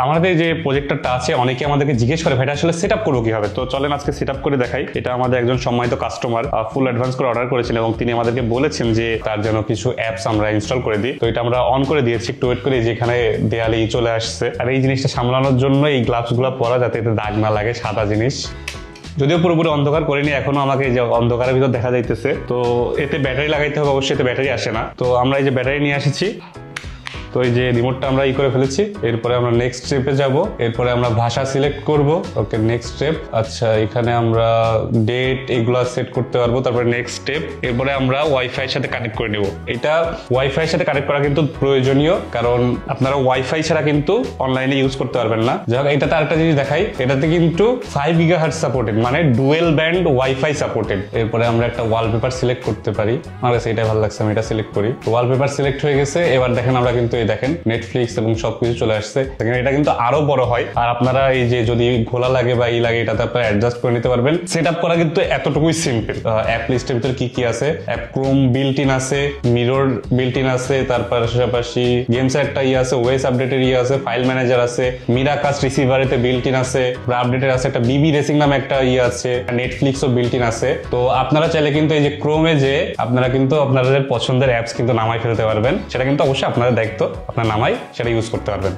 আমাদের যে প্রজেক্টরটা আছে অনেকে আমাদেরকে জিজ্ঞেস করে ভাইটা আসলে সেটআপ করবো কিভাবে, তো চলেন আজকে সেটআপ করে দেখাই। এটা আমাদের একজন সম্মানিত কাস্টমার ফুল অ্যাডভান্স করে অর্ডার করেছেন এবং তিনি আমাদেরকে বলেছেন যে তার জন্য কিছু অ্যাপস আমরা ইনস্টল করে দিই। তো এটা আমরা অন করে দিয়েছি, একটু ওয়েট করে যেখানে দেয়ালে চলে আসছে। আর এই জিনিসটা সামলানোর জন্য এই গ্লাভস গুলো পরা যাতে এতে দাগ না লাগে, সাদা জিনিস। যদিও পুরোপুরি অন্ধকার করিনি, এখনো আমাকে যে অন্ধকারের ভিতর দেখা যাইতেছে। তো এতে ব্যাটারি লাগাইতে হবে, অবশ্যই এতে ব্যাটারি আসে না। তো আমরা এই যে ব্যাটারি নিয়ে এসেছি, তো এই যে রিমোটটা আমরা করে ফেলেছি। এরপরে আমরা নেক্সট স্টেপে যাব। এরপরে আমরা ভাষা সিলেক্ট করব। ওকে, নেক্সট স্টেপ। আচ্ছা, এখানে আমরা ডেট এগুলা সেট করতে পারবো। তারপরে নেক্সট স্টেপ। এরপরে আমরা ওয়াইফাই এর সাথে কানেক্ট করে নেব। এটা ওয়াইফাই এর সাথে কানেক্ট করা কিন্তু প্রয়োজনীয়, কারণ আপনারা ওয়াইফাই ছাড়া কিন্তু অনলাইনে ইউজ করতে পারবেন না। যাই হোক, এটাতে আরেকটা জিনিস দেখাই, এটাতে কিন্তু 5 GHz সাপোর্টেড, মানে ডুয়েল ব্যান্ড ওয়াইফাই সাপোর্টেড। এরপরে আমরা একটা ওয়ালপেপার সিলেক্ট করতে পারি। আমার কাছে এটাই ভালো লাগছে, আমি এটা সিলেক্ট করি। ওয়ালপেপার সিলেক্ট হয়ে গেছে। এবার দেখেন আমরা কিন্তু দেখেন নেটফ্লিক্স এবং সবকিছু চলে আসছে। এটা কিন্তু আরো বড় হয়। আর আপনারা এই যে যদি ঘোলা লাগে বা এই লাগে, এটাতে আপনারা অ্যাডজাস্ট করে নিতে পারবেন। সেটআপ করা কিন্তু এতটুকুই সিম্পল। অ্যাপ লিস্টের ভিতরে কি কি আছে, অ্যাপ ক্রোম বিল্ট ইন আছে, মিরর বিল্ট ইন আছে, তার পাশাপাশি গেমস এর একটা আছে, ওয়েস আপডেটের আছে, ফাইল ম্যানেজার আছে, মিরাকাস্ট রিসিভারেতে বিল্ট ইন আছে, আপডেটের আছে, একটা বিবি রেসিং নামে একটা আছে, নেটফ্লিক্সও বিল্ট ইন আছে। তো আপনারা চাইলে কিন্তু এই যে ক্রোমে যে আপনারা কিন্তু আপনাদের পছন্দের অ্যাপস কিন্তু নামাই ফেলতে পারবেন। সেটা কিন্তু অবশ্যই আপনাদের দায়িত্ব, আপনার নামাই সেটা ইউজ করতে পারবেন।